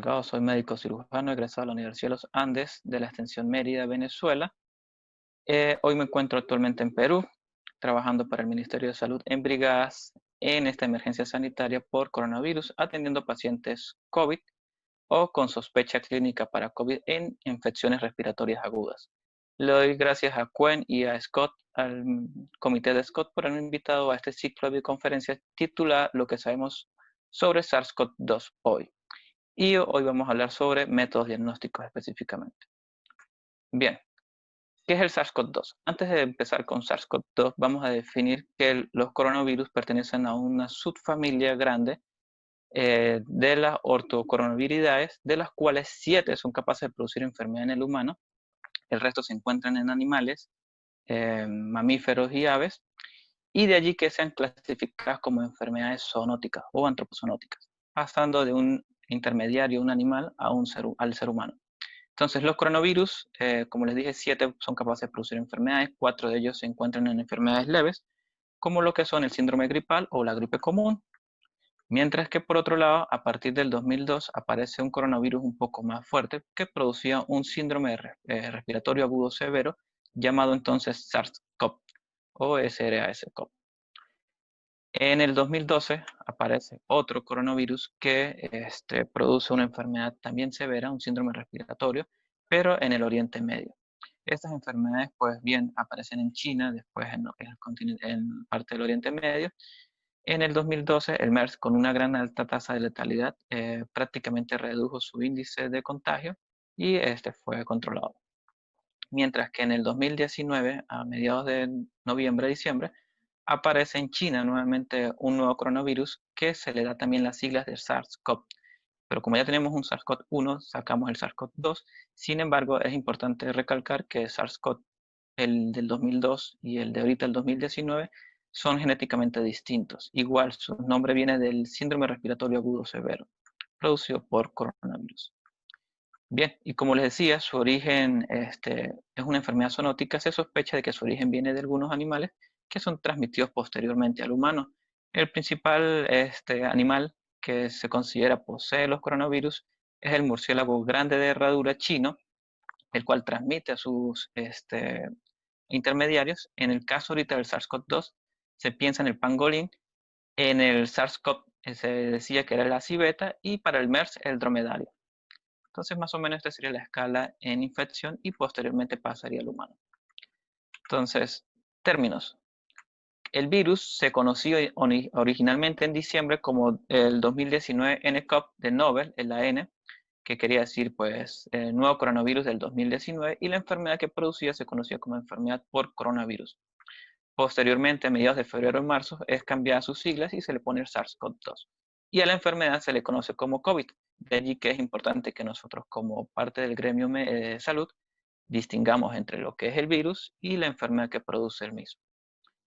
Salgado, soy médico cirujano egresado de la Universidad de los Andes de la Extensión Mérida, Venezuela. Hoy me encuentro actualmente en Perú, trabajando para el Ministerio de Salud en brigadas en esta emergencia sanitaria por coronavirus, atendiendo pacientes COVID o con sospecha clínica para COVID en infecciones respiratorias agudas. Le doy gracias a Cuen y a Scott, al comité de Scott, por haberme invitado a este ciclo de conferencias titulada Lo que sabemos sobre SARS-CoV-2 hoy. Y hoy vamos a hablar sobre métodos diagnósticos específicamente. Bien, ¿qué es el SARS-CoV-2? Antes de empezar con SARS-CoV-2, vamos a definir que los coronavirus pertenecen a una subfamilia grande de las ortocoronaviridae, de las cuales 7 son capaces de producir enfermedad en el humano. El resto se encuentran en animales, mamíferos y aves, y de allí que sean clasificadas como enfermedades zoonóticas o antropozoonóticas, pasando de un intermediario, un animal, al ser humano. Entonces, los coronavirus, como les dije, 7 son capaces de producir enfermedades, 4 de ellos se encuentran en enfermedades leves, como lo que son el síndrome gripal o la gripe común, mientras que por otro lado, a partir del 2002 aparece un coronavirus un poco más fuerte que producía un síndrome respiratorio agudo severo llamado entonces SARS-CoV o SRAS-CoV. En el 2012 aparece otro coronavirus que produce una enfermedad también severa, un síndrome respiratorio, pero en el Oriente Medio. Estas enfermedades, pues bien, aparecen en China, después en parte del Oriente Medio. En el 2012, el MERS, con una gran alta tasa de letalidad, prácticamente redujo su índice de contagio y este fue controlado. Mientras que en el 2019, a mediados de noviembre-diciembre, aparece en China nuevamente un nuevo coronavirus que se le da también las siglas de SARS-CoV. Pero como ya tenemos un SARS-CoV-1, sacamos el SARS-CoV-2. Sin embargo, es importante recalcar que SARS-CoV, el del 2002 y el de ahorita, el 2019, son genéticamente distintos. Igual, su nombre viene del síndrome respiratorio agudo severo, producido por coronavirus. Bien, y como les decía, su origen es una enfermedad zoonótica. Se sospecha de que su origen viene de algunos animales que son transmitidos posteriormente al humano. El principal animal que se considera posee los coronavirus es el murciélago grande de herradura chino, el cual transmite a sus intermediarios. En el caso ahorita del SARS-CoV-2, se piensa en el pangolín. En el SARS-CoV se decía que era la civeta y para el MERS el dromedario. Entonces, más o menos esta sería la escala en infección y posteriormente pasaría al humano. Entonces, términos. El virus se conoció originalmente en diciembre como el 2019 nCoV de Nobel, el N, que quería decir pues el nuevo coronavirus del 2019, y la enfermedad que producía se conocía como enfermedad por coronavirus. Posteriormente, a mediados de febrero y marzo, es cambiada sus siglas y se le pone el SARS-CoV-2. Y a la enfermedad se le conoce como COVID. De allí que es importante que nosotros, como parte del gremio de salud, distingamos entre lo que es el virus y la enfermedad que produce el mismo.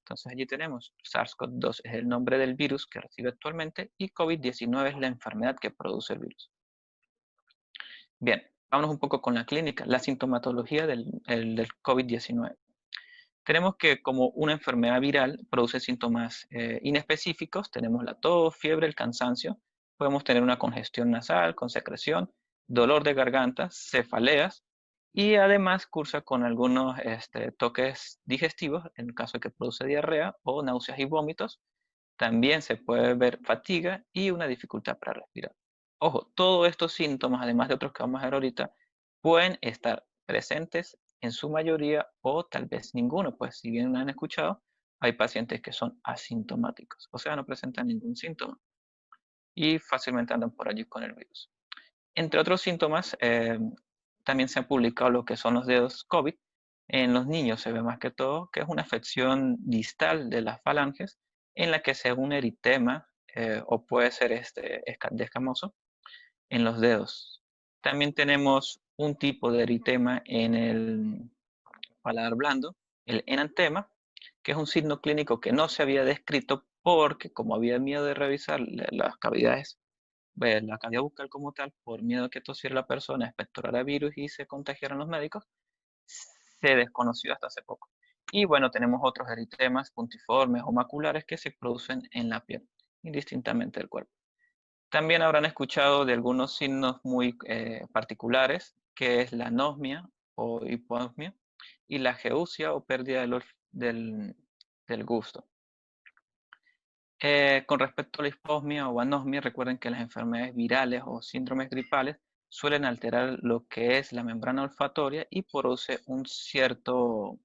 Entonces allí tenemos SARS-CoV-2 es el nombre del virus que recibe actualmente y COVID-19 es la enfermedad que produce el virus. Bien, vámonos un poco con la clínica, la sintomatología del COVID-19. Tenemos que como una enfermedad viral produce síntomas inespecíficos, tenemos la tos, fiebre, el cansancio, podemos tener una congestión nasal con secreción, dolor de garganta, cefaleas y además cursa con algunos toques digestivos en el caso de que produce diarrea o náuseas y vómitos. También se puede ver fatiga y una dificultad para respirar. Ojo, todos estos síntomas, además de otros que vamos a ver ahorita, pueden estar presentes en su mayoría o tal vez ninguno, pues si bien no han escuchado, hay pacientes que son asintomáticos, o sea, no presentan ningún síntoma y fácilmente andan por allí con el virus. Entre otros síntomas, también se han publicado lo que son los dedos COVID. En los niños se ve más que todo que es una afección distal de las falanges en la que se un eritema o puede ser de escamoso en los dedos. También tenemos un tipo de eritema en el paladar blando, el enantema, que es un signo clínico que no se había descrito porque como había miedo de revisar las cavidades, la cavidad bucal como tal, por miedo a que tosiera la persona, expectorara virus y se contagiaran los médicos, se desconoció hasta hace poco. Y bueno, tenemos otros eritemas puntiformes o maculares que se producen en la piel, indistintamente del cuerpo. También habrán escuchado de algunos signos muy particulares, que es la anosmia o hiposmia y la geusia o pérdida del gusto. Con respecto a la hiposmia o anosmia, recuerden que las enfermedades virales o síndromes gripales suelen alterar lo que es la membrana olfatoria y produce un cierto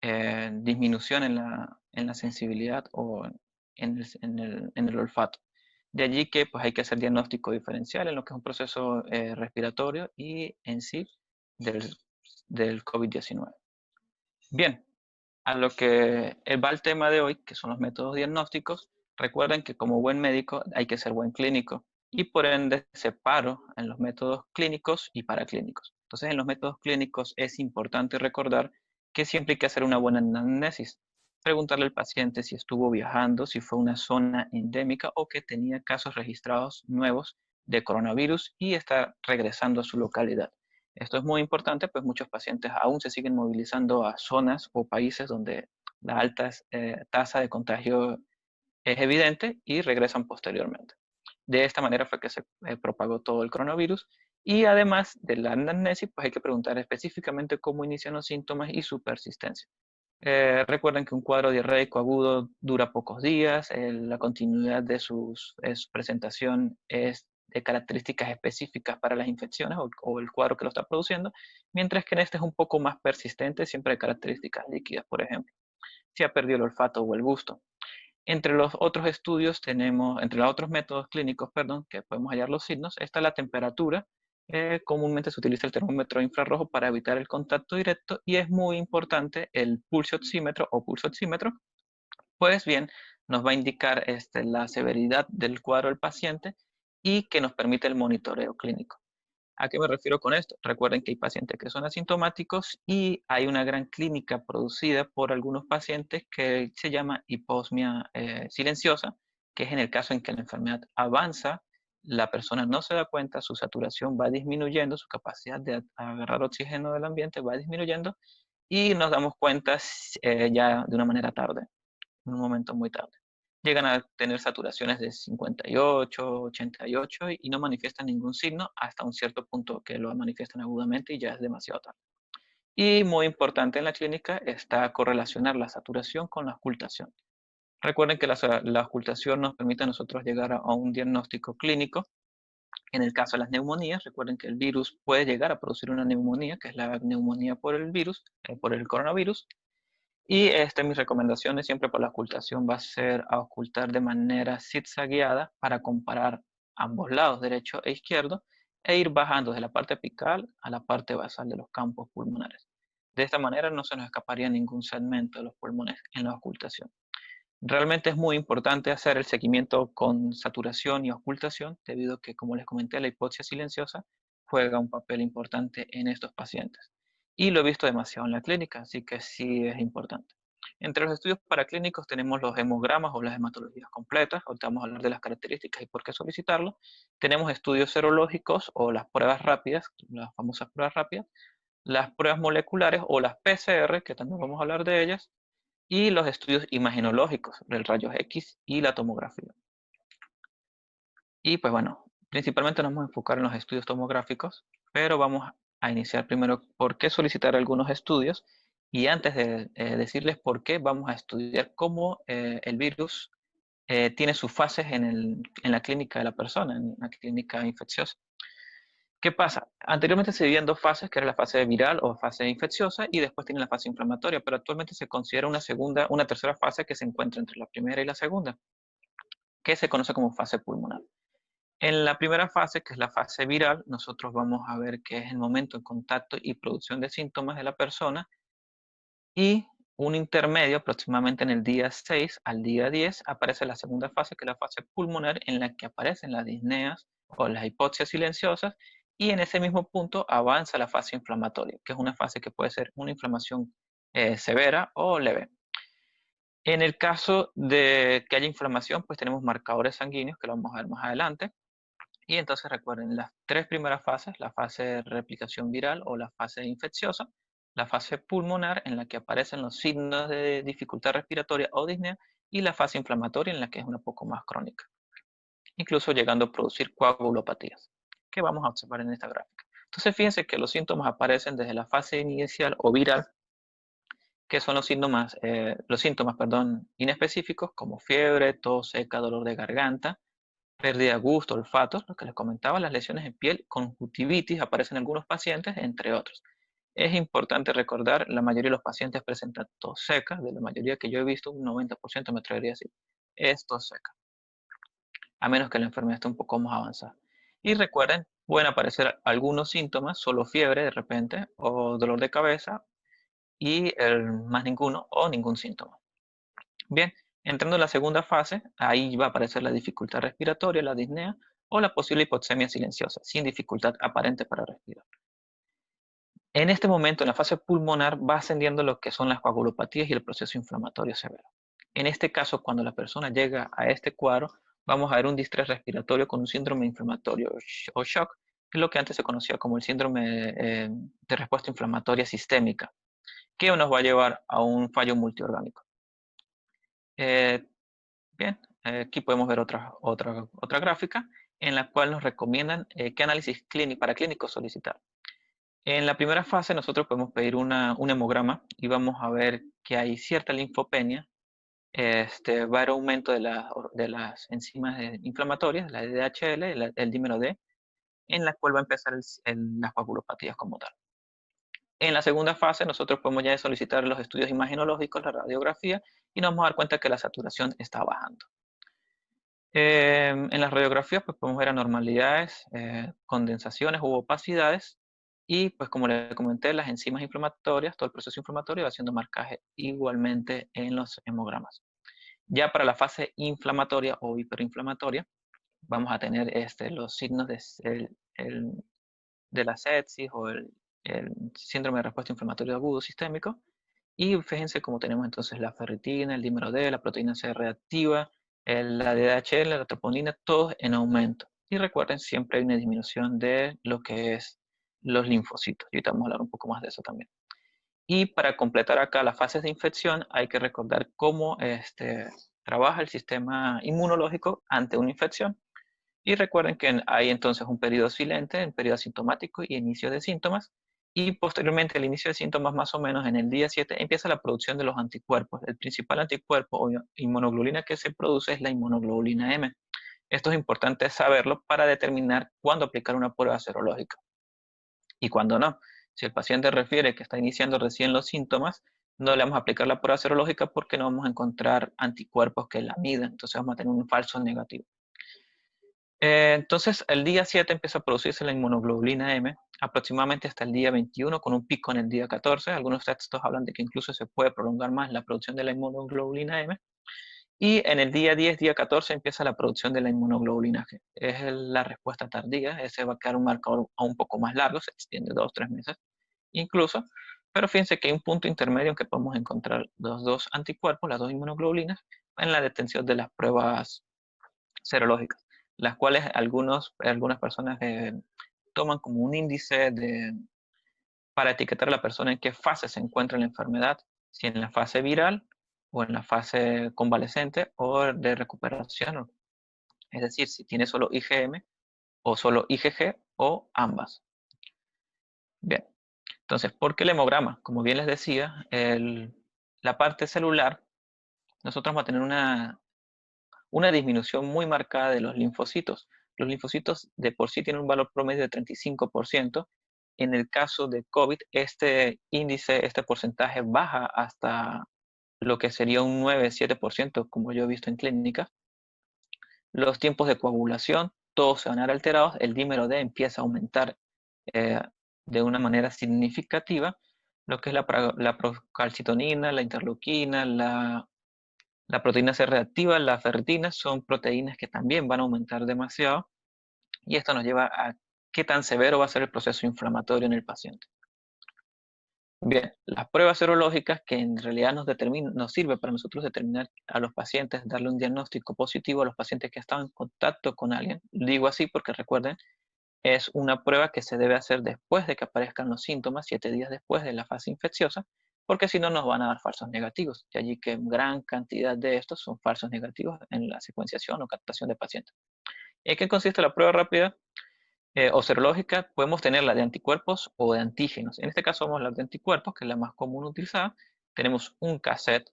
disminución en la sensibilidad o en el olfato. De allí que pues, hay que hacer diagnóstico diferencial en lo que es un proceso respiratorio y en sí del, del COVID-19. Bien, a lo que va el tema de hoy, que son los métodos diagnósticos, recuerden que como buen médico hay que ser buen clínico y por ende separo en los métodos clínicos y paraclínicos. Entonces, en los métodos clínicos es importante recordar que siempre hay que hacer una buena anamnesis, preguntarle al paciente si estuvo viajando, si fue una zona endémica o que tenía casos registrados nuevos de coronavirus y está regresando a su localidad. Esto es muy importante, pues muchos pacientes aún se siguen movilizando a zonas o países donde la alta tasa de contagio es evidente y regresan posteriormente. De esta manera fue que se propagó todo el coronavirus y además de la anamnesis, pues hay que preguntar específicamente cómo inician los síntomas y su persistencia. Recuerden que un cuadro diarreico agudo dura pocos días, la continuidad de su presentación es de características específicas para las infecciones o el cuadro que lo está produciendo, mientras que en este es un poco más persistente, siempre de características líquidas, por ejemplo, si ha perdido el olfato o el gusto. Entre los otros estudios tenemos, entre los otros métodos clínicos, perdón, que podemos hallar los signos, está la temperatura. Comúnmente se utiliza el termómetro infrarrojo para evitar el contacto directo y es muy importante el pulso oxímetro o pulso oxímetro. Pues bien, nos va a indicar la severidad del cuadro del paciente y que nos permite el monitoreo clínico. ¿A qué me refiero con esto? Recuerden que hay pacientes que son asintomáticos y hay una gran clínica producida por algunos pacientes que se llama hiposmia silenciosa, que es en el caso en que la enfermedad avanza, la persona no se da cuenta, su saturación va disminuyendo, su capacidad de agarrar oxígeno del ambiente va disminuyendo y nos damos cuenta ya de una manera tarde, en un momento muy tarde. Llegan a tener saturaciones de 58, 88 y no manifiestan ningún signo hasta un cierto punto que lo manifiestan agudamente y ya es demasiado tarde. Y muy importante en la clínica está correlacionar la saturación con la ocultación. Recuerden que la ocultación nos permite a nosotros llegar a un diagnóstico clínico. En el caso de las neumonías, recuerden que el virus puede llegar a producir una neumonía, que es la neumonía por el virus, por el coronavirus, y mis recomendaciones siempre por la ocultación va a ser a ocultar de manera zigzagueada para comparar ambos lados, derecho e izquierdo, e ir bajando de la parte apical a la parte basal de los campos pulmonares. De esta manera no se nos escaparía ningún segmento de los pulmones en la ocultación. Realmente es muy importante hacer el seguimiento con saturación y ocultación, debido a que, como les comenté, la hipoxia silenciosa juega un papel importante en estos pacientes. Y lo he visto demasiado en la clínica, así que sí es importante. Entre los estudios paraclínicos tenemos los hemogramas o las hematologías completas. Ahorita vamos a hablar de las características y por qué solicitarlo. Tenemos estudios serológicos o las pruebas rápidas, las famosas pruebas rápidas, las pruebas moleculares o las PCR, que también vamos a hablar de ellas, y los estudios imagenológicos del rayos X y la tomografía. Y pues bueno, principalmente nos vamos a enfocar en los estudios tomográficos, pero vamos a iniciar primero por qué solicitar algunos estudios y antes de decirles por qué vamos a estudiar cómo el virus tiene sus fases en la clínica de la persona, en la clínica infecciosa. ¿Qué pasa? Anteriormente se dividían dos fases, que era la fase viral o fase infecciosa, y después tiene la fase inflamatoria, pero actualmente se considera una tercera fase que se encuentra entre la primera y la segunda, que se conoce como fase pulmonar. En la primera fase, que es la fase viral, nosotros vamos a ver que es el momento de contacto y producción de síntomas de la persona, y un intermedio, aproximadamente en el día 6 al día 10, aparece la segunda fase, que es la fase pulmonar, en la que aparecen las disneas o las hipoxias silenciosas, y en ese mismo punto avanza la fase inflamatoria, que es una fase que puede ser una inflamación severa o leve. En el caso de que haya inflamación, pues tenemos marcadores sanguíneos, que lo vamos a ver más adelante. Y entonces recuerden las tres primeras fases, la fase de replicación viral o la fase infecciosa, la fase pulmonar en la que aparecen los signos de dificultad respiratoria o disnea y la fase inflamatoria en la que es una poco más crónica. incluso llegando a producir coagulopatías, que vamos a observar en esta gráfica. Entonces, fíjense que los síntomas aparecen desde la fase inicial o viral, que son los síntomas, inespecíficos, como fiebre, tos seca, dolor de garganta, pérdida de gusto, olfato, lo que les comentaba, las lesiones en piel, conjuntivitis, aparecen en algunos pacientes, entre otros. Es importante recordar, la mayoría de los pacientes presentan tos seca, de la mayoría que yo he visto, un 90% me atrevería a decir, es tos seca, a menos que la enfermedad esté un poco más avanzada. Y recuerden, pueden aparecer algunos síntomas, solo fiebre de repente, o dolor de cabeza, y más ninguno o ningún síntoma. Bien, entrando en la segunda fase, ahí va a aparecer la dificultad respiratoria, la disnea o la posible hipoxemia silenciosa, sin dificultad aparente para respirar. En este momento, en la fase pulmonar, va ascendiendo lo que son las coagulopatías y el proceso inflamatorio severo. En este caso, cuando la persona llega a este cuadro, vamos a ver un distrés respiratorio con un síndrome inflamatorio o shock, que es lo que antes se conocía como el síndrome de respuesta inflamatoria sistémica, que nos va a llevar a un fallo multiorgánico. Eh, Bien, aquí podemos ver otra gráfica en la cual nos recomiendan qué análisis para clínicos solicitar. En la primera fase nosotros podemos pedir un hemograma y vamos a ver que hay cierta linfopenia, va a haber aumento de las enzimas inflamatorias, la DHL, el dímero D, en la cual va a empezar las coagulopatías como tal. En la segunda fase nosotros podemos ya solicitar los estudios imagenológicos, la radiografía, y nos vamos a dar cuenta que la saturación está bajando. En las radiografías pues podemos ver anormalidades, condensaciones u opacidades y pues como les comenté, las enzimas inflamatorias, todo el proceso inflamatorio va haciendo marcaje igualmente en los hemogramas. Ya para la fase inflamatoria o hiperinflamatoria vamos a tener los signos de la sepsis o el síndrome de respuesta inflamatoria agudo sistémico. Y fíjense cómo tenemos entonces la ferritina, el dímero D, la proteína C reactiva, la DHL, la troponina, todos en aumento. Y recuerden, siempre hay una disminución de lo que es los linfocitos. Y ahorita vamos a hablar un poco más de eso también. Y para completar acá las fases de infección, hay que recordar cómo trabaja el sistema inmunológico ante una infección. Y recuerden que hay entonces un periodo silente, un periodo asintomático y inicio de síntomas. Y posteriormente, el inicio de síntomas, más o menos en el día 7, empieza la producción de los anticuerpos. El principal anticuerpo o inmunoglobulina que se produce es la inmunoglobulina M. Esto es importante saberlo para determinar cuándo aplicar una prueba serológica y cuándo no. Si el paciente refiere que está iniciando recién los síntomas, no le vamos a aplicar la prueba serológica porque no vamos a encontrar anticuerpos que la midan. Entonces vamos a tener un falso negativo. Entonces, el día 7 empieza a producirse la inmunoglobulina M, aproximadamente hasta el día 21, con un pico en el día 14. Algunos textos hablan de que incluso se puede prolongar más la producción de la inmunoglobulina M. Y en el día 10, día 14, empieza la producción de la inmunoglobulina G. Es la respuesta tardía, ese va a quedar un marcador aún un poco más largo, se extiende 2 o 3 meses incluso. Pero fíjense que hay un punto intermedio en que podemos encontrar los dos anticuerpos, las dos inmunoglobulinas, en la detención de las pruebas serológicas, las cuales algunas personas toman como un índice para etiquetar a la persona en qué fase se encuentra la enfermedad, si en la fase viral o en la fase convalescente o de recuperación, es decir, si tiene solo IgM o solo IgG o ambas. Bien, entonces, ¿por qué el hemograma? Como bien les decía, la parte celular, nosotros vamos a tener una disminución muy marcada de los linfocitos. Los linfocitos de por sí tienen un valor promedio de 35%. En el caso de COVID, este índice, este porcentaje baja hasta lo que sería un 9-7%, como yo he visto en clínica. Los tiempos de coagulación, todos se van a ver alterados. El dímero D empieza a aumentar eh, de una manera significativa. Lo que es la procalcitonina, la interleuquina, la proteína C reactiva, la ferritina, son proteínas que también van a aumentar demasiado y esto nos lleva a qué tan severo va a ser el proceso inflamatorio en el paciente. Bien, las pruebas serológicas que en realidad nos sirve para nosotros determinar a los pacientes, darle un diagnóstico positivo a los pacientes que están en contacto con alguien. Digo así porque recuerden, es una prueba que se debe hacer después de que aparezcan los síntomas, 7 días después de la fase infecciosa, porque si no nos van a dar falsos negativos. De allí que gran cantidad de estos son falsos negativos en la secuenciación o captación de pacientes. ¿En qué consiste la prueba rápida o serológica? Podemos tener la de anticuerpos o de antígenos. En este caso vamos a la de anticuerpos, que es la más común utilizada. Tenemos un cassette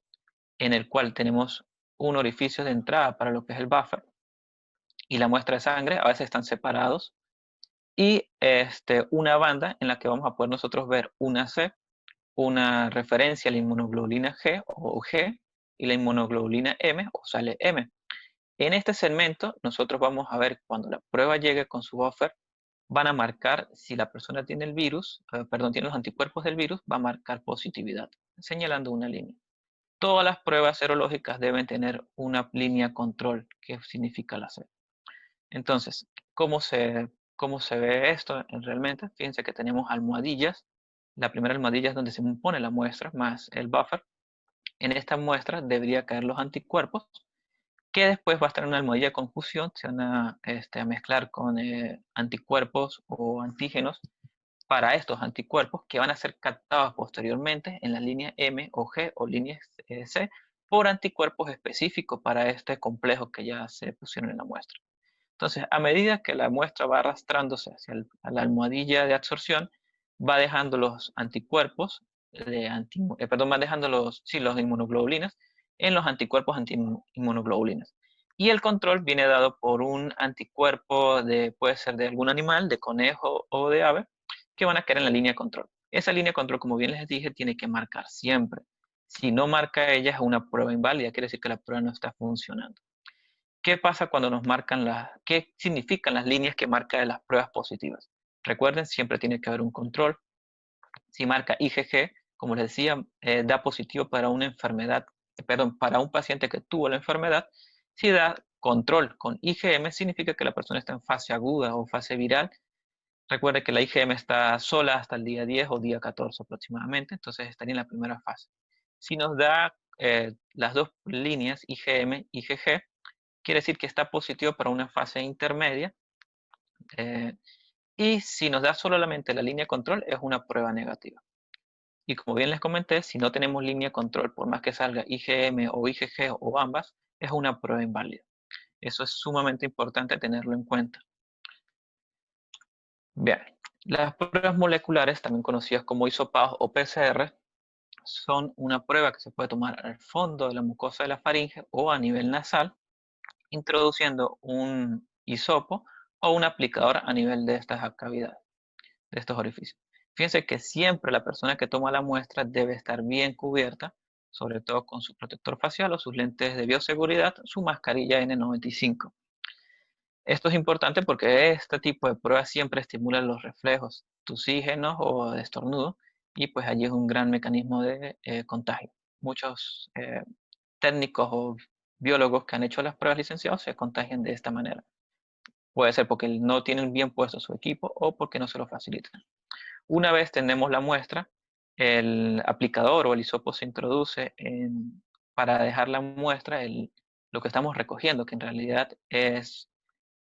en el cual tenemos un orificio de entrada para lo que es el buffer y la muestra de sangre, a veces están separados, y una banda en la que vamos a poder nosotros ver una C, una referencia a la inmunoglobulina G o G y la inmunoglobulina M o sale M. En este segmento nosotros vamos a ver cuando la prueba llegue con su buffer, van a marcar si la persona tiene el virus, perdón, tiene los anticuerpos del virus, va a marcar positividad, señalando una línea. Todas las pruebas serológicas deben tener una línea control, que significa la C. Entonces, cómo se ve esto realmente? Fíjense que tenemos almohadillas. La primera almohadilla es donde se pone la muestra más el buffer. En esta muestra debería caer los anticuerpos, que después va a estar en una almohadilla de confusión, se van a mezclar con anticuerpos o antígenos para estos anticuerpos que van a ser captados posteriormente en la línea M o G o línea C por anticuerpos específicos para este complejo que ya se pusieron en la muestra. Entonces, a medida que la muestra va arrastrándose hacia a la almohadilla de absorción, va dejando los anticuerpos, perdón, va dejando los inmunoglobulinas en los anticuerpos anti-inmunoglobulinas. Y el control viene dado por un anticuerpo puede ser de algún animal, de conejo o de ave, que van a quedar en la línea de control. Esa línea de control, como bien les dije, tiene que marcar siempre. Si no marca ella, es una prueba inválida, quiere decir que la prueba no está funcionando. ¿Qué pasa cuando nos marcan qué significan las líneas que marca de las pruebas positivas? Recuerden, siempre tiene que haber un control. Si marca IgG, como les decía, da positivo para una enfermedad, perdón, para un paciente que tuvo la enfermedad. Si da control con IgM, significa que la persona está en fase aguda o fase viral. Recuerde que la IgM está sola hasta el día 10 o día 14 aproximadamente, entonces estaría en la primera fase. Si nos da las dos líneas, IgM y IgG, quiere decir que está positivo para una fase intermedia. Y si nos da solamente la línea control, es una prueba negativa. Y como bien les comenté, si no tenemos línea control, por más que salga IgM o IgG o ambas, es una prueba inválida. Eso es sumamente importante tenerlo en cuenta. Bien, las pruebas moleculares, también conocidas como hisopados o PCR, son una prueba que se puede tomar al fondo de la mucosa de la faringe o a nivel nasal, introduciendo un hisopo o un aplicador a nivel de estas cavidades, de estos orificios. Fíjense que siempre la persona que toma la muestra debe estar bien cubierta, sobre todo con su protector facial o sus lentes de bioseguridad, su mascarilla N95. Esto es importante porque este tipo de pruebas siempre estimulan los reflejos tusígenos o de estornudo, y pues allí es un gran mecanismo de contagio. Muchos técnicos o biólogos que han hecho las pruebas licenciados se contagian de esta manera. Puede ser porque no tienen bien puesto su equipo o porque no se lo facilitan. Una vez tenemos la muestra, el aplicador o el hisopo se introduce para dejar la muestra, lo que estamos recogiendo, que en realidad es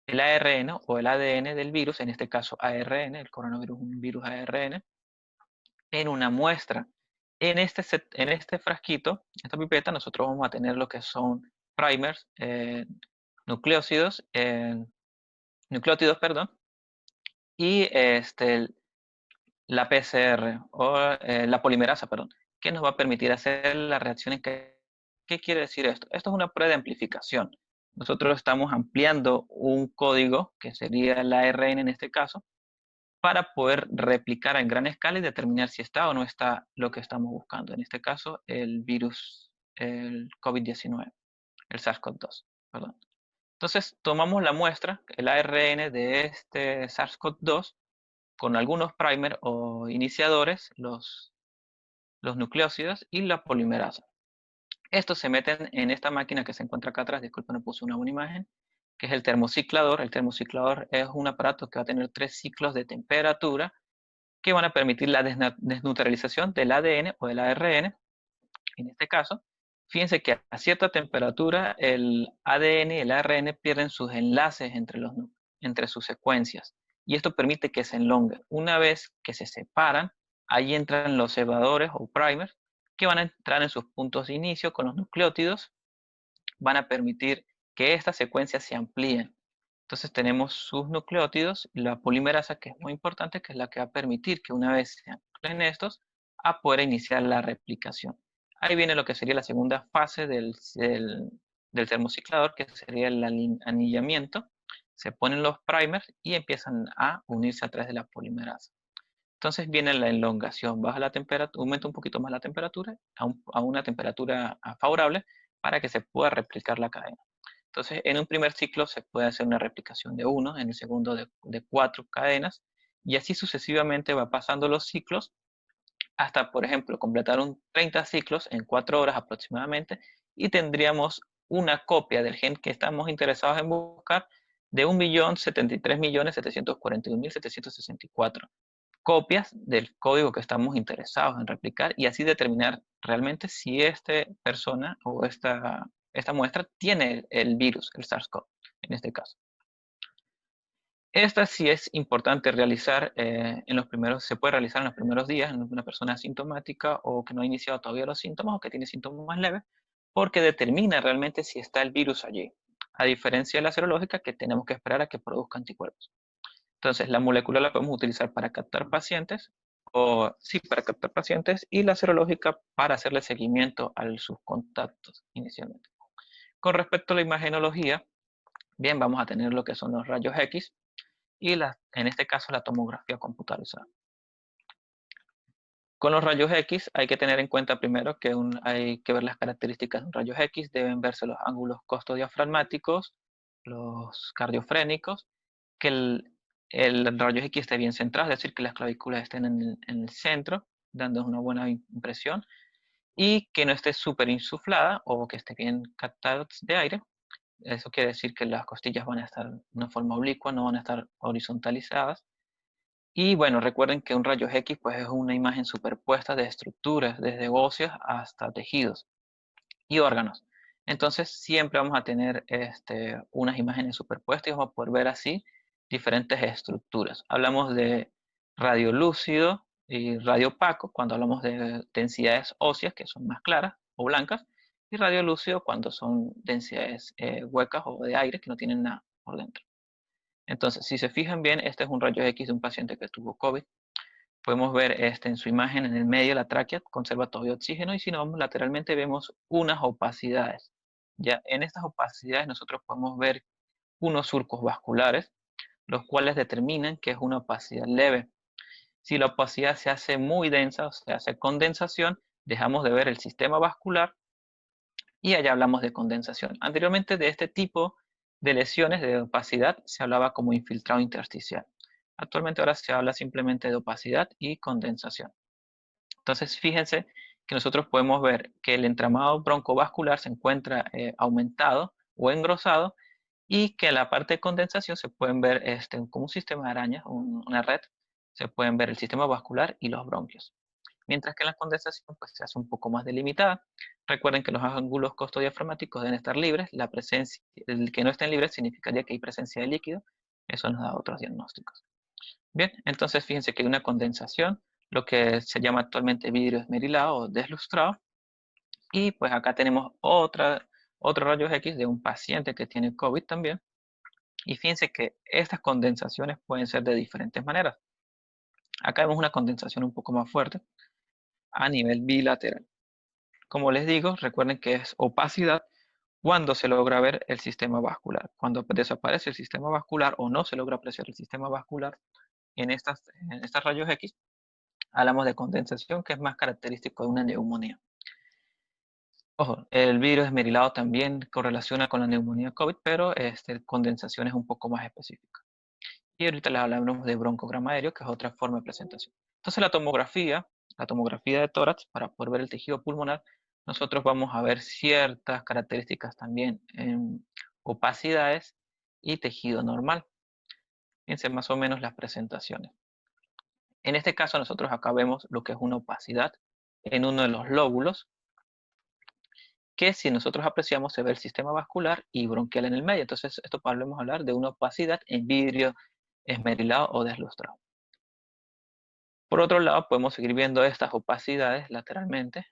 el ARN o el ADN del virus, en este caso ARN, el coronavirus es un virus ARN, en una muestra. En este frasquito, esta pipeta, nosotros vamos a tener lo que son primers, nucleócidos, nucleótidos, perdón, y la PCR o la polimerasa, perdón, que nos va a permitir hacer las reacciones ¿Qué quiere decir esto? Esto es una prueba de amplificación. Nosotros estamos ampliando un código, que sería el ARN en este caso, para poder replicar en gran escala y determinar si está o no está lo que estamos buscando. En este caso, el virus, el COVID-19, el SARS-CoV-2, perdón. Entonces, tomamos la muestra, el ARN de este SARS-CoV-2, con algunos primers o iniciadores, los nucleócidos y la polimerasa. Estos se meten en esta máquina que se encuentra acá atrás, disculpen, no puse una buena imagen, que es el termociclador. El termociclador es un aparato que va a tener 3 ciclos de temperatura que van a permitir la desneutralización del ADN o del ARN. En este caso, fíjense que a cierta temperatura el ADN y el ARN pierden sus enlaces entre sus secuencias, y esto permite que se enlonguen. Una vez que se separan, ahí entran los cebadores o primers que van a entrar en sus puntos de inicio con los nucleótidos, van a permitir que estas secuencias se amplíen. Entonces tenemos sus nucleótidos, la polimerasa, que es muy importante, que es la que va a permitir que una vez se anclen estos, a poder iniciar la replicación. Ahí viene lo que sería la segunda fase del termociclador, que sería el anillamiento. Se ponen los primers y empiezan a unirse a través de la polimerasa. Entonces viene la elongación, baja la temperatura, aumenta un poquito más la temperatura a una temperatura favorable para que se pueda replicar la cadena. Entonces, en un primer ciclo se puede hacer una replicación de 1, en el segundo de 4 cadenas, y así sucesivamente va pasando los ciclos hasta, por ejemplo, completar un 30 ciclos en 4 horas aproximadamente, y tendríamos una copia del gen que estamos interesados en buscar de 1.073.741.764 copias del código que estamos interesados en replicar, y así determinar realmente si esta persona o esta muestra tiene el virus, el SARS-CoV en este caso. Esta sí es importante realizar se puede realizar en los primeros días en una persona asintomática o que no ha iniciado todavía los síntomas o que tiene síntomas más leves, porque determina realmente si está el virus allí, a diferencia de la serológica, que tenemos que esperar a que produzca anticuerpos. Entonces, la molecular la podemos utilizar para captar pacientes, para captar pacientes, y la serológica para hacerle seguimiento a sus contactos inicialmente. Con respecto a la imagenología, bien, vamos a tener lo que son los rayos X y en este caso la tomografía computarizada. Con los rayos X hay que tener en cuenta primero que hay que ver las características de un rayos X, deben verse los ángulos costodiafragmáticos, los cardiofrénicos, que el rayo X esté bien centrado, es decir, que las clavículas estén en el centro, dando una buena impresión, y que no esté súper insuflada o que esté bien captada de aire. Eso quiere decir que las costillas van a estar de una forma oblicua, no van a estar horizontalizadas. Y bueno, recuerden que un rayo X pues, es una imagen superpuesta de estructuras, desde óseas hasta tejidos y órganos. Entonces siempre vamos a tener unas imágenes superpuestas y vamos a poder ver así diferentes estructuras. Hablamos de radio lúcido y radio opaco cuando hablamos de densidades óseas que son más claras o blancas, y radio lúcido cuando son densidades huecas o de aire que no tienen nada por dentro. Entonces, si se fijan bien, este es un rayo X de un paciente que tuvo COVID. Podemos ver en su imagen en el medio de la tráquea, conserva todavía oxígeno, y si nos vamos lateralmente vemos unas opacidades. Ya en estas opacidades nosotros podemos ver unos surcos vasculares, los cuales determinan que es una opacidad leve. Si la opacidad se hace muy densa o se hace condensación, dejamos de ver el sistema vascular y allá hablamos de condensación. Anteriormente de este tipo de lesiones de opacidad se hablaba como infiltrado intersticial. Actualmente ahora se habla simplemente de opacidad y condensación. Entonces, fíjense que nosotros podemos ver que el entramado broncovascular se encuentra aumentado o engrosado, y que en la parte de condensación se pueden ver como un sistema de arañas, una red, se pueden ver el sistema vascular y los bronquios. Mientras que en la condensación pues, se hace un poco más delimitada. Recuerden que los ángulos costodiafragmáticos deben estar libres. El que no estén libres significaría que hay presencia de líquido. Eso nos da otros diagnósticos. Bien, entonces fíjense que hay una condensación, lo que se llama actualmente vidrio esmerilado o deslustrado. Y pues acá tenemos otro rayos X de un paciente que tiene COVID también. Y fíjense que estas condensaciones pueden ser de diferentes maneras. Acá vemos una condensación un poco más fuerte a nivel bilateral. Como les digo, recuerden que es opacidad cuando se logra ver el sistema vascular. Cuando desaparece el sistema vascular o no se logra apreciar el sistema vascular en estas rayos X, hablamos de condensación, que es más característico de una neumonía. Ojo, el virus esmerilado también correlaciona con la neumonía COVID, pero condensación es un poco más específica. Y ahorita les hablamos de broncograma aéreo, que es otra forma de presentación. Entonces la tomografía de tórax, para poder ver el tejido pulmonar, nosotros vamos a ver ciertas características también en opacidades y tejido normal. Fíjense más o menos las presentaciones. En este caso nosotros acá vemos lo que es una opacidad en uno de los lóbulos, que si nosotros apreciamos se ve el sistema vascular y bronquial en el medio. Entonces esto podemos hablar de una opacidad en vidrio esmerilado o deslustrado. Por otro lado, podemos seguir viendo estas opacidades lateralmente.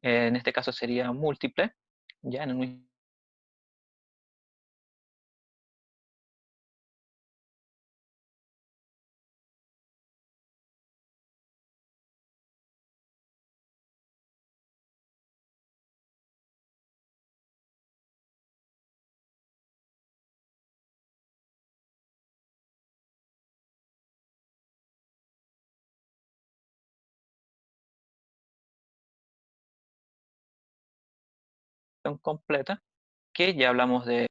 En este caso sería múltiple, ya en un tomografía completa, que ya hablamos de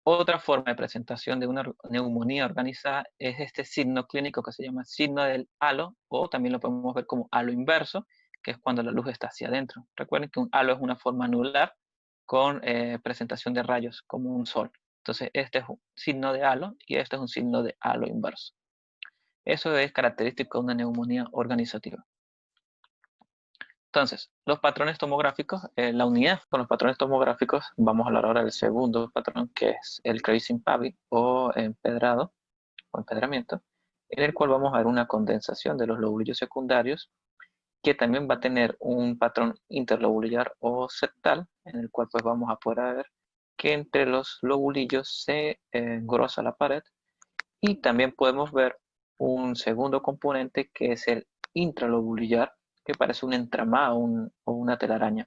otra forma de presentación de una neumonía organizada, es este signo clínico que se llama signo del halo, o también lo podemos ver como halo inverso, que es cuando la luz está hacia adentro. Recuerden que un halo es una forma anular con presentación de rayos, como un sol. Entonces, este es un signo de halo y este es un signo de halo inverso. Eso es característico de una neumonía organizativa. Entonces, los patrones tomográficos, la unidad con los patrones tomográficos, vamos a hablar ahora del segundo patrón, que es el Kreyszig Pavlik o empedrado o empedramiento, en el cual vamos a ver una condensación de los lobulillos secundarios, que también va a tener un patrón interlobulillar o septal, en el cual pues vamos a poder ver que entre los lobulillos se engrosa la pared, y también podemos ver un segundo componente que es el intralobulillar, que parece un entramado o una telaraña.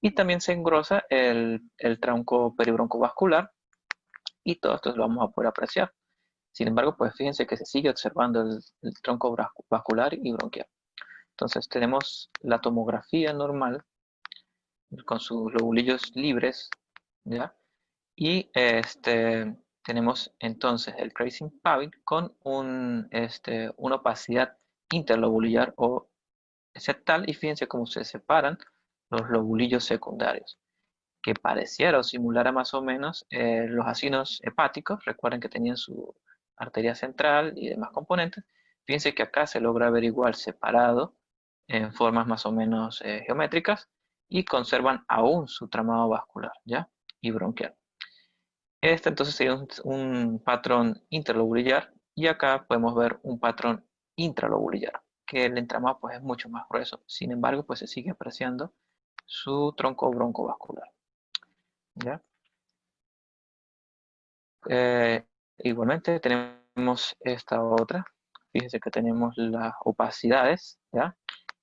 Y también se engrosa el tronco peribroncovascular, y todo esto lo vamos a poder apreciar. Sin embargo, pues fíjense que se sigue observando el tronco vascular y bronquial. Entonces tenemos la tomografía normal con sus lobulillos libres, ¿ya? Y tenemos entonces el Kreyszig Pavlik con una opacidad interlobulillar o septal, y fíjense cómo se separan los lobulillos secundarios, que pareciera o simulara más o menos los acinos hepáticos. Recuerden que tenían su arteria central y demás componentes. Fíjense que acá se logra ver igual separado en formas más o menos geométricas, y conservan aún su tramado vascular, ¿ya? Y bronquial. Este entonces sería un patrón interlobulillar, y acá podemos ver un patrón intralobulillar, que el entramado pues es mucho más grueso. Sin embargo, pues se sigue apreciando su tronco broncovascular, ¿ya? Eh, Igualmente tenemos esta otra. Fíjense que tenemos las opacidades, ¿ya?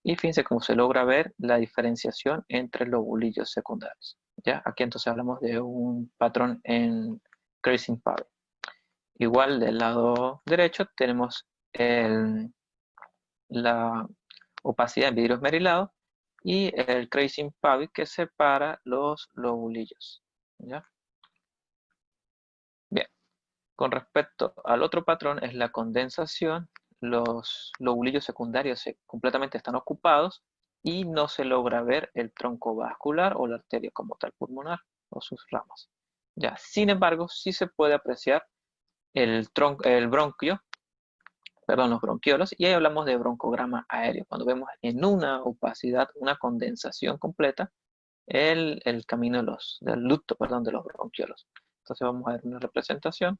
Y fíjense cómo se logra ver la diferenciación entre lobulillos secundarios, ¿ya? Aquí entonces hablamos de un patrón en Kreyszig Pavlik. Igual del lado derecho tenemos la opacidad en vidrio esmerilado y el Kreyszig Pavlik, que separa los lobulillos, ¿ya? Bien, con respecto al otro patrón es la condensación. Los lobulillos secundarios completamente están ocupados y no se logra ver el tronco vascular o la arteria como tal pulmonar o sus ramas. Ya, sin embargo, sí se puede apreciar el bronquio, perdón, los bronquiolos, y ahí hablamos de broncograma aéreo, cuando vemos en una opacidad, una condensación completa, el camino del ducto, perdón, de los bronquiolos. Entonces vamos a ver una representación.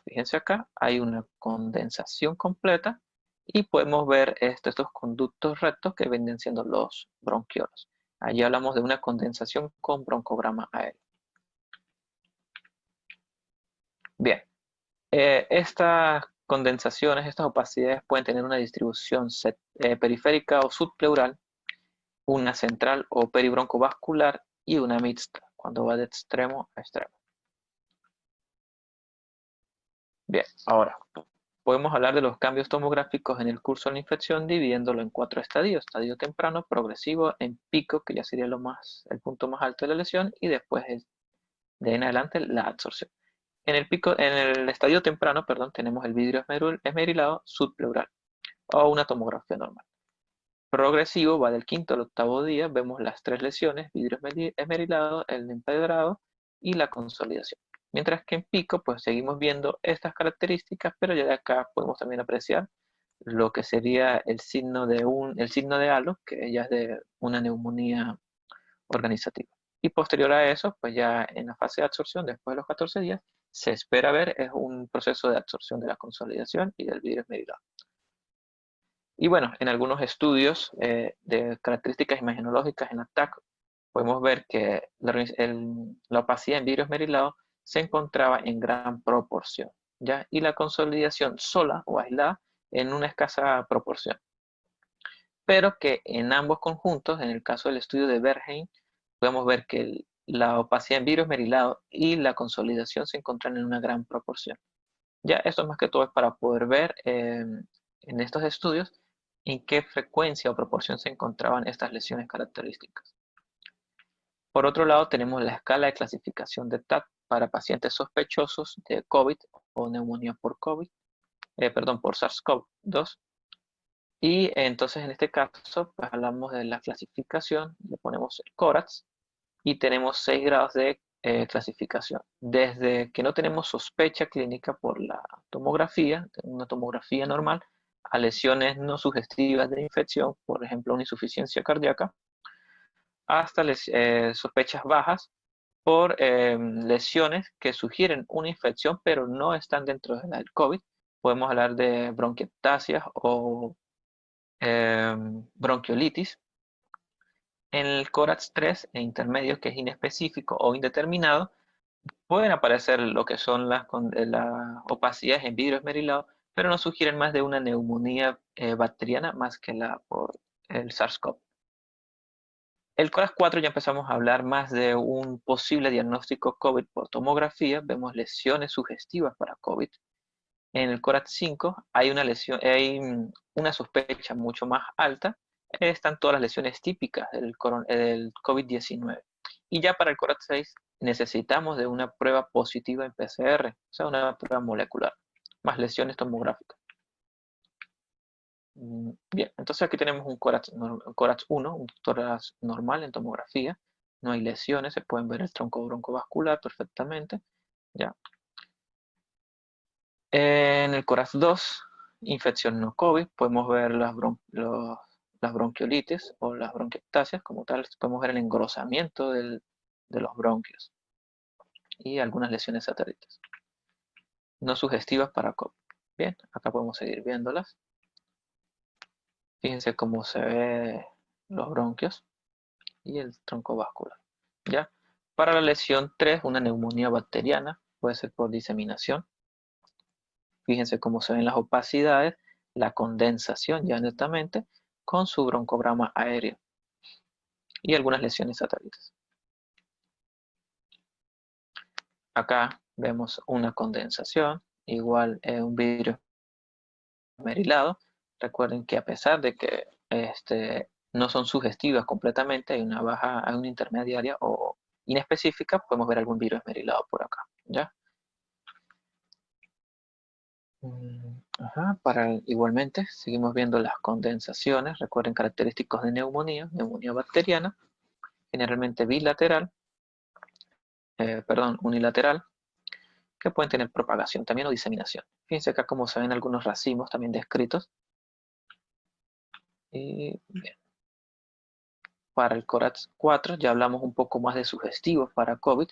Fíjense acá, hay una condensación completa, y podemos ver estos conductos rectos que vienen siendo los bronquiolos. Allí hablamos de una condensación con broncograma aéreo. Bien, estas condensaciones, estas opacidades pueden tener una distribución periférica o subpleural, una central o peribroncovascular y una mixta, cuando va de extremo a extremo. Bien, ahora podemos hablar de los cambios tomográficos en el curso de la infección, dividiéndolo en 4 estadios: estadio temprano, progresivo, en pico, que ya sería el punto más alto de la lesión, y después de ahí en adelante la absorción. En el estadio temprano, perdón, tenemos el vidrio esmerilado subpleural o una tomografía normal. Progresivo va del quinto al octavo día, vemos las 3 lesiones: vidrio esmerilado, el empedrado y la consolidación. Mientras que en pico, pues seguimos viendo estas características, pero ya de acá podemos también apreciar lo que sería el signo de halo, que ya es de una neumonía organizativa. Y posterior a eso, pues ya en la fase de absorción, después de los 14 días, se espera ver es un proceso de absorción de la consolidación y del vidrio esmerilado. Y bueno, en algunos estudios de características imagenológicas en ATAC, podemos ver que la opacidad en vidrio esmerilado se encontraba en gran proporción, ¿ya? Y la consolidación sola o aislada en una escasa proporción. Pero que en ambos conjuntos, en el caso del estudio de Berheim, podemos ver que la opacidad en vidrio esmerilado y la consolidación se encuentran en una gran proporción. Ya esto más que todo es para poder ver en estos estudios en qué frecuencia o proporción se encontraban estas lesiones características. Por otro lado, tenemos la escala de clasificación de TAT para pacientes sospechosos de COVID o neumonía por COVID, perdón, por SARS-CoV-2. Y entonces en este caso, pues hablamos de la clasificación, le ponemos el CORATS y tenemos 6 grados de clasificación. Desde que no tenemos sospecha clínica por la tomografía, una tomografía normal, a lesiones no sugestivas de infección, por ejemplo, una insuficiencia cardíaca, hasta sospechas bajas por lesiones que sugieren una infección, pero no están dentro de la del COVID. Podemos hablar de bronquiectasias o bronquiolitis. En el CORATS 3 e intermedio, que es inespecífico o indeterminado, pueden aparecer lo que son las opacidades en vidrio esmerilado, pero no sugieren más de una neumonía bacteriana más que la por el SARS-CoV. El CORATS 4 ya empezamos a hablar más de un posible diagnóstico COVID por tomografía, vemos lesiones sugestivas para COVID. En el CORATS 5 hay una lesión, hay una sospecha mucho más alta, están todas las lesiones típicas del COVID-19. Y ya para el CORATS 6 necesitamos de una prueba positiva en PCR, o sea, una prueba molecular, más lesiones tomográficas. Bien, entonces aquí tenemos un CORATS 1, un tórax normal en tomografía, no hay lesiones, se pueden ver el tronco broncovascular perfectamente, ¿ya? En el CORATS 2, infección no COVID, podemos ver las bronquiolitis o las bronquiectasias como tal, podemos ver el engrosamiento de los bronquios y algunas lesiones satélites no sugestivas para COVID. Bien, acá podemos seguir viéndolas. Fíjense cómo se ve los bronquios y el tronco vascular. ¿Ya? Para la lesión 3, una neumonía bacteriana, puede ser por diseminación. Fíjense cómo se ven las opacidades, la condensación ya netamente, con su broncograma aéreo y algunas lesiones satélites. Acá vemos una condensación, igual un vidrio esmerilado. Recuerden que a pesar de que no son sugestivas completamente, hay una intermediaria o inespecífica, podemos ver algún vidrio esmerilado por acá, ¿ya? Igualmente, seguimos viendo las condensaciones. Recuerden característicos de neumonía bacteriana, generalmente unilateral, que pueden tener propagación también o diseminación. Fíjense acá cómo se ven algunos racimos también descritos. Y bien. Para el CORATS 4 ya hablamos un poco más de sugestivos para COVID.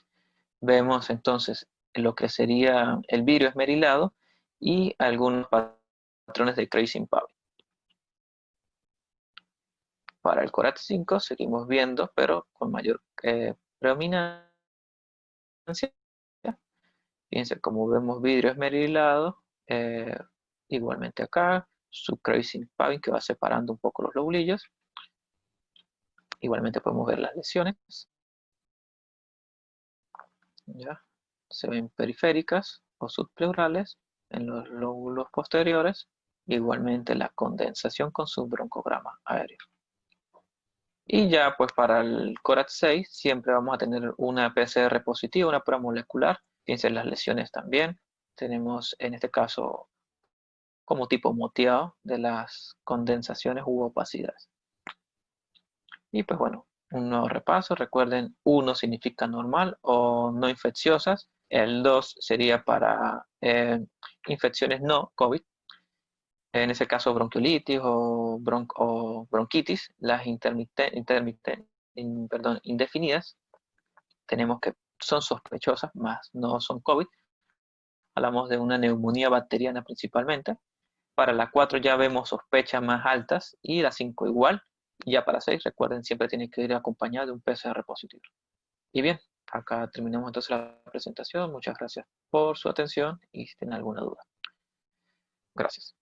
Vemos entonces lo que sería el vidrio esmerilado y algunos patrones de Kreyszig-Pavin. Para el CORATS 5 seguimos viendo, pero con mayor predominancia. Fíjense cómo vemos vidrio esmerilado, igualmente acá, su Kreyszig-Pavin que va separando un poco los lobulillos. Igualmente podemos ver las lesiones. ¿Ya? Se ven periféricas o subpleurales en los lóbulos posteriores. Igualmente la condensación con su broncograma aéreo. Y ya pues para el CORATS 6 siempre vamos a tener una PCR positiva, una prueba molecular. Fíjense las lesiones también. Tenemos en este caso como tipo moteado de las condensaciones u opacidades. Y pues bueno, un nuevo repaso. Recuerden, 1 significa normal o no infecciosas. El 2 sería para infecciones no COVID. En ese caso, bronquiolitis o bronquitis. Las indefinidas, tenemos que son sospechosas, más no son COVID. Hablamos de una neumonía bacteriana principalmente. Para la 4 ya vemos sospechas más altas y la 5 igual. Y ya para 6, recuerden, siempre tiene que ir acompañado de un PCR positivo. Y bien, acá terminamos entonces la presentación. Muchas gracias por su atención y si tienen alguna duda. Gracias.